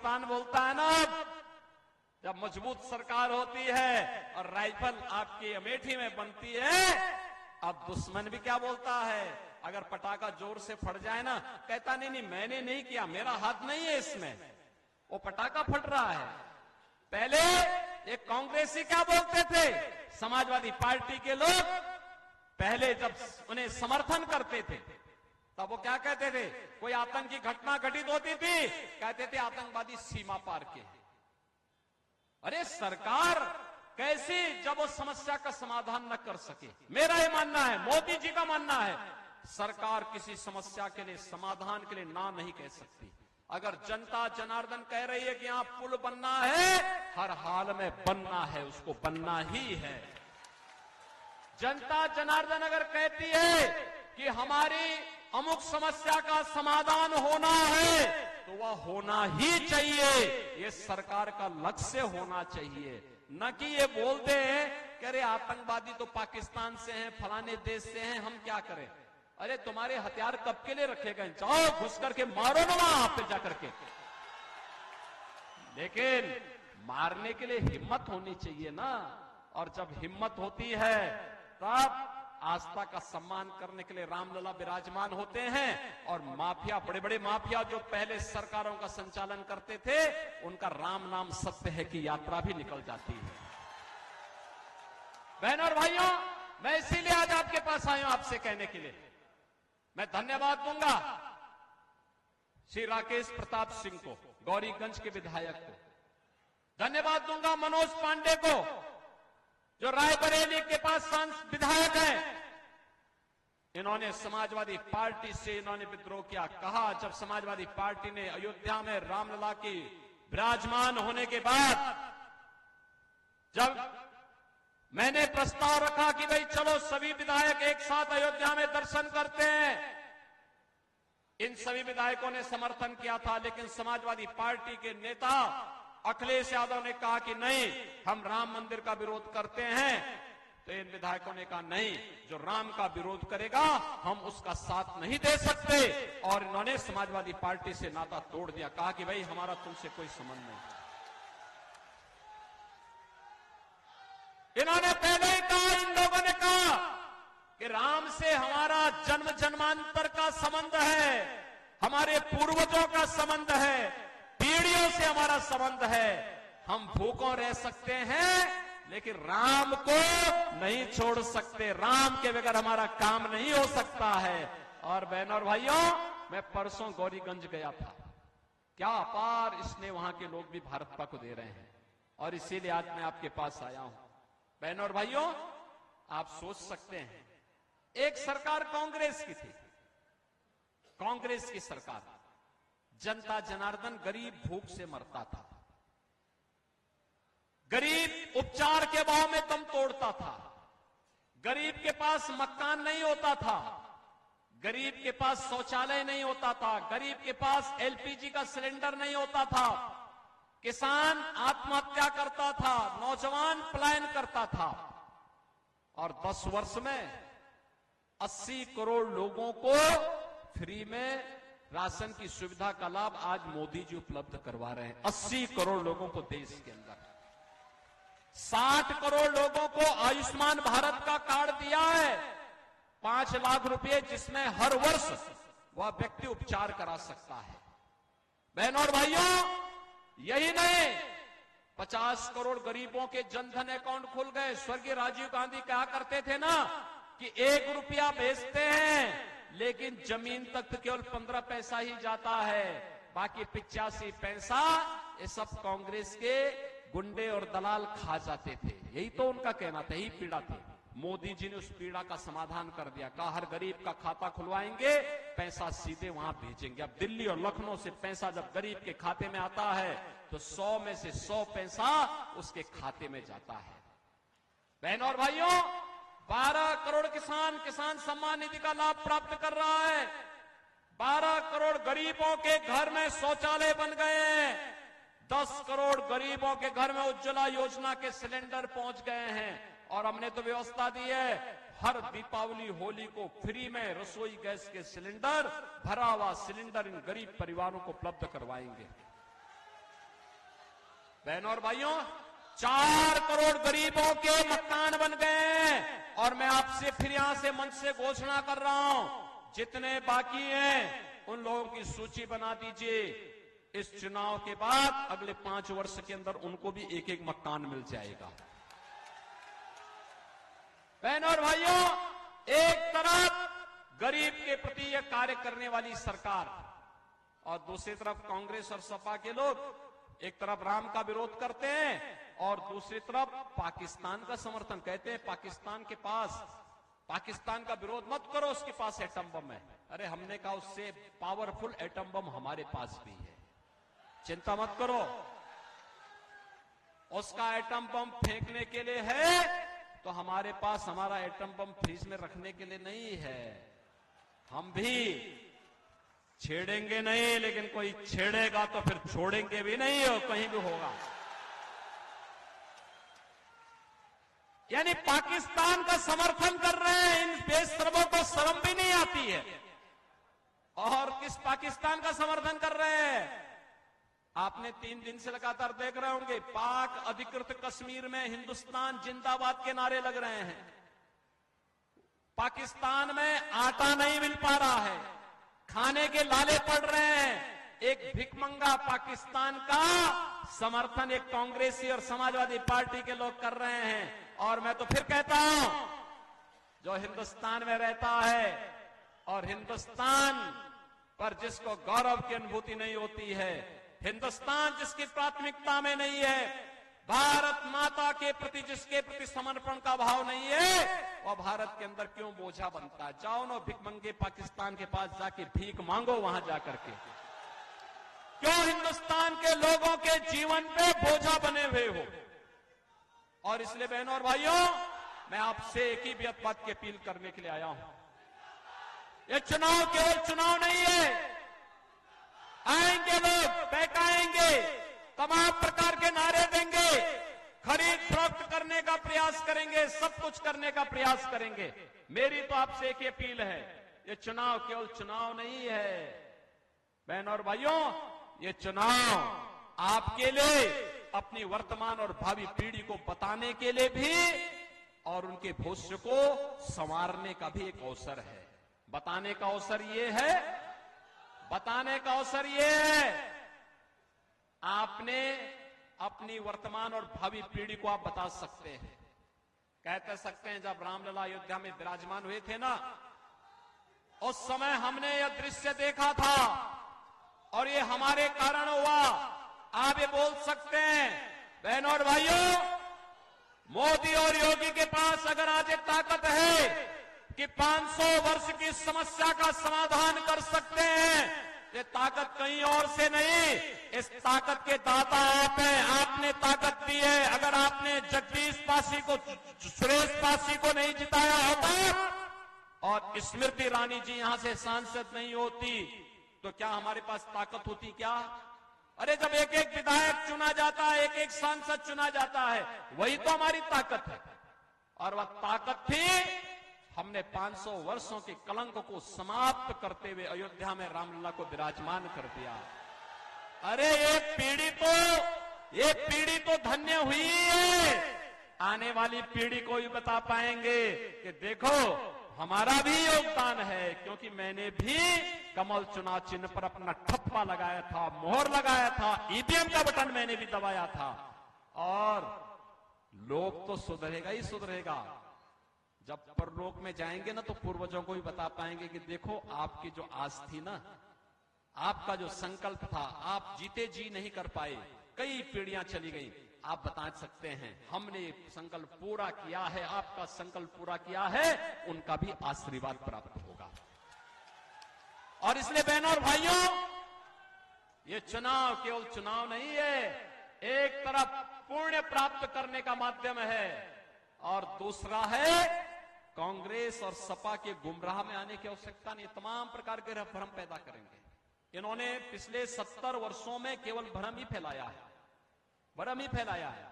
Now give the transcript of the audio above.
पाकिस्तान बोलता है ना, जब मजबूत सरकार होती है और राइफल आपकी अमेठी में बनती है, अब दुश्मन भी क्या बोलता है, अगर पटाखा जोर से फट जाए ना, कहता नहीं नहीं मैंने नहीं किया, मेरा हाथ नहीं है इसमें, वो पटाखा फट रहा है। पहले एक कांग्रेसी क्या बोलते थे, समाजवादी पार्टी के लोग पहले जब उन्हें समर्थन करते थे तब वो क्या कहते थे, कोई आतंकी घटना घटित होती थी, कहते थे आतंकवादी सीमा पार के। अरे सरकार कैसे जब वो समस्या का समाधान न कर सके। मेरा ये मानना है, मोदी जी का मानना है, सरकार किसी समस्या के लिए समाधान के लिए ना नहीं कह सकती। अगर जनता जनार्दन कह रही है कि यहां पुल बनना है, हर हाल में बनना है, उसको बनना ही है। जनता जनार्दन अगर कहती है कि हमारी अमुक समस्या का समाधान होना है, तो वह होना ही चाहिए। ये सरकार का लक्ष्य होना चाहिए, न कि ये बोलते हैं कि अरे आतंकवादी तो पाकिस्तान से हैं, फलाने देश से हैं, हम क्या करें। अरे तुम्हारे हथियार कब के लिए रखे गए, जाओ घुस करके मारो ना वहां पे जाकर के। लेकिन मारने के लिए हिम्मत होनी चाहिए ना, और जब हिम्मत होती है तब आस्था का सम्मान करने के लिए रामलला विराजमान होते हैं। और माफिया, बड़े बड़े माफिया जो पहले सरकारों का संचालन करते थे, उनका राम नाम सत्य है की यात्रा भी निकल जाती है। बहनों और भाइयों, मैं इसीलिए आज आपके पास आया हूं आपसे कहने के लिए, मैं धन्यवाद दूंगा श्री राकेश प्रताप सिंह को, गौरीगंज के विधायक को, धन्यवाद दूंगा मनोज पांडे को जो रायबरेली के पास विधायक हैं। इन्होंने समाजवादी पार्टी से इन्होंने विद्रोह किया। कहा जब समाजवादी पार्टी ने अयोध्या में रामलला की विराजमान होने के बाद जब मैंने प्रस्ताव रखा कि भाई चलो सभी विधायक एक साथ अयोध्या में दर्शन करते हैं, इन सभी विधायकों ने समर्थन किया था। लेकिन समाजवादी पार्टी के नेता अखिलेश यादव ने कहा कि नहीं, हम राम मंदिर का विरोध करते हैं। तो इन विधायकों ने कहा नहीं, जो राम का विरोध करेगा हम उसका साथ नहीं दे सकते, और इन्होंने समाजवादी पार्टी से नाता तोड़ दिया। कहा कि भाई हमारा तुमसे कोई संबंध नहीं। इन्होंने पहले ही कहा, इन लोगों ने कहा कि राम से हमारा जन्म जन्मांतर का संबंध है, हमारे पूर्वजों का संबंध है, पीढ़ियों से हमारा संबंध है। हम भूखों रह सकते हैं लेकिन राम को नहीं छोड़ सकते, राम के बगैर हमारा काम नहीं हो सकता है। और बहनों और भाइयों, मैं परसों गौरीगंज गया था, क्या अपार इसने वहां के लोग भी भारत को दे रहे हैं, और इसीलिए आज मैं आपके पास आया हूं। बहनों और भाइयों, आप सोच सकते हैं, एक सरकार कांग्रेस की थी, कांग्रेस की सरकार, जनता जनार्दन गरीब भूख से मरता था, गरीब उपचार के भाव में दम तोड़ता था, गरीब के पास मकान नहीं होता था, गरीब के पास शौचालय नहीं होता था, गरीब के पास एलपीजी का सिलेंडर नहीं होता था, किसान आत्महत्या करता था, नौजवान पलायन करता था। और 10 वर्ष में 80 करोड़ लोगों को फ्री में राशन की सुविधा का लाभ आज मोदी जी उपलब्ध करवा रहे हैं। 80 करोड़ लोगों को देश के अंदर, 60 करोड़ लोगों को आयुष्मान भारत का कार्ड दिया है, 5 लाख रुपए, जिसमें हर वर्ष वह व्यक्ति उपचार करा सकता है। बहनों और भाइयों, यही नहीं, 50 करोड़ गरीबों के जनधन अकाउंट खुल गए। स्वर्गीय राजीव गांधी कहा करते थे ना कि 1 रुपया भेजते हैं लेकिन जमीन तक तो केवल 15 पैसा ही जाता है, बाकी 85 पैसा ये सब कांग्रेस के गुंडे और दलाल खा जाते थे। यही तो उनका कहना था, यही पीड़ा थी। मोदी जी ने उस पीड़ा का समाधान कर दिया, कहा हर गरीब का खाता खुलवाएंगे, पैसा सीधे वहां भेजेंगे। अब दिल्ली और लखनऊ से पैसा जब गरीब के खाते में आता है तो 100 में से 100 पैसा उसके खाते में जाता है। बहनों और भाइयों, 12 करोड़ किसान सम्मान निधि का लाभ प्राप्त कर रहा है, 12 करोड़ गरीबों के घर में शौचालय बन गए हैं, 10 करोड़ गरीबों के घर में उज्ज्वला योजना के सिलेंडर पहुंच गए हैं। और हमने तो व्यवस्था दी है, हर दीपावली होली को फ्री में रसोई गैस के सिलेंडर, भरा हुआ सिलेंडर इन गरीब परिवारों को उपलब्ध करवाएंगे। बहनों और भाइयों, 4 करोड़ गरीबों के मकान बन गए। और मैं आपसे फिर यहां से मंच से घोषणा कर रहा हूं, जितने बाकी हैं उन लोगों की सूची बना दीजिए। इस चुनाव के बाद अगले 5 वर्ष के अंदर उनको भी एक एक मकान मिल जाएगा। बहनों और भाइयों, एक तरफ गरीब के प्रति यह कार्य करने वाली सरकार और दूसरी तरफ कांग्रेस और सपा के लोग एक तरफ राम का विरोध करते हैं और दूसरी तरफ पाकिस्तान का समर्थन। कहते हैं पाकिस्तान का विरोध मत करो, उसके पास एटम बम है। अरे हमने कहा उससे पावरफुल एटम बम हमारे पास भी है, चिंता मत करो। उसका एटम बम फेंकने के लिए है तो हमारे पास हमारा एटम बम फ्रीज में रखने के लिए नहीं है। हम भी छेड़ेंगे नहीं, लेकिन कोई छेड़ेगा तो फिर छोड़ेंगे भी नहीं, और कहीं भी होगा। यानी पाकिस्तान का समर्थन कर रहे हैं। इन बेशरमों को शर्म भी नहीं आती है। और किस पाकिस्तान का समर्थन कर रहे हैं? आपने 3 दिन से लगातार देख रहे होंगे, पाक अधिकृत कश्मीर में हिंदुस्तान जिंदाबाद के नारे लग रहे हैं। पाकिस्तान में आटा नहीं मिल पा रहा है, खाने के लाले पड़ रहे हैं। एक भिखमंगा पाकिस्तान का समर्थन एक कांग्रेसी और समाजवादी पार्टी के लोग कर रहे हैं। और मैं तो फिर कहता हूं, जो हिंदुस्तान में रहता है और हिंदुस्तान पर जिसको गौरव की अनुभूति नहीं होती है, हिंदुस्तान जिसकी प्राथमिकता में नहीं है, भारत माता के प्रति जिसके प्रति समर्पण का भाव नहीं है, वह भारत के अंदर क्यों बोझा बनता है? जाओ ना भिखमंगे पाकिस्तान के पास जाके भीख मांगो वहां जाकर के। क्यों हिंदुस्तान के लोगों के जीवन पे बोझा बने हुए हो? और इसलिए बहनों और भाइयों, मैं आपसे एक ही बात की अपील करने के लिए आया हूं। ये चुनाव केवल चुनाव नहीं है। आएंगे लोग, बहकाएंगे, तमाम प्रकार के नारे देंगे, खरीद फरोख्त करने का प्रयास करेंगे, सब कुछ करने का प्रयास करेंगे। मेरी तो आपसे एक ही अपील है, ये चुनाव केवल चुनाव नहीं है। बहनों और भाइयों, ये चुनाव आपके लिए, अपनी वर्तमान और भावी पीढ़ी को बताने के लिए भी और उनके भविष्य को संवारने का भी एक अवसर है। बताने का अवसर ये है, आपने अपनी वर्तमान और भावी पीढ़ी को आप बता सकते हैं। कहते सकते हैं, जब रामलला अयोध्या में विराजमान हुए थे ना, उस समय हमने यह दृश्य देखा था और ये हमारे कारण हुआ। आप ये बोल सकते हैं। बहनों और भाइयों, मोदी और योगी के पास अगर आज एक ताकत है कि 500 वर्ष की समस्या का समाधान कर सकते हैं, ये ताकत कहीं और से नहीं, इस ताकत के दाता आप हैं। आपने ताकत दी है। अगर आपने जगदीश पासी को, सुरेश पासी को नहीं जिताया होता और स्मृति ईरानी जी यहां से सांसद नहीं होती, तो क्या हमारे पास ताकत होती क्या? अरे जब एक एक विधायक चुना जाता है, एक एक सांसद चुना जाता है, वही तो हमारी ताकत है। और वह ताकत थी, हमने 500 वर्षों के कलंक को समाप्त करते हुए अयोध्या में रामलला को विराजमान कर दिया। अरे ये पीढ़ी तो धन्य हुई है। आने वाली पीढ़ी को भी बता पाएंगे कि देखो हमारा भी योगदान है, क्योंकि मैंने भी कमल चुनाव चिन्ह पर अपना ठप्पा लगाया था, मोहर लगाया था, ईवीएम का बटन मैंने भी दबाया था। और लोग तो सुधरेगा ही सुधरेगा। जब परलोक में जाएंगे ना, तो पूर्वजों को भी बता पाएंगे कि देखो आपकी जो आस थी ना, आपका जो संकल्प था, आप जीते जी नहीं कर पाए, कई पीढ़ियां चली गई, आप बता सकते हैं हमने संकल्प पूरा किया है, आपका संकल्प पूरा किया है, उनका भी आशीर्वाद प्राप्त होगा। और इसलिए बहनों और भाइयों, ये चुनाव केवल चुनाव नहीं है, एक तरफ पुण्य प्राप्त करने का माध्यम है और दूसरा है कांग्रेस और सपा के गुमराह में आने की आवश्यकता नहीं। तमाम प्रकार के भ्रम पैदा करेंगे। इन्होंने पिछले 70 वर्षों में केवल भ्रम ही फैलाया है, भ्रम ही फैलाया है।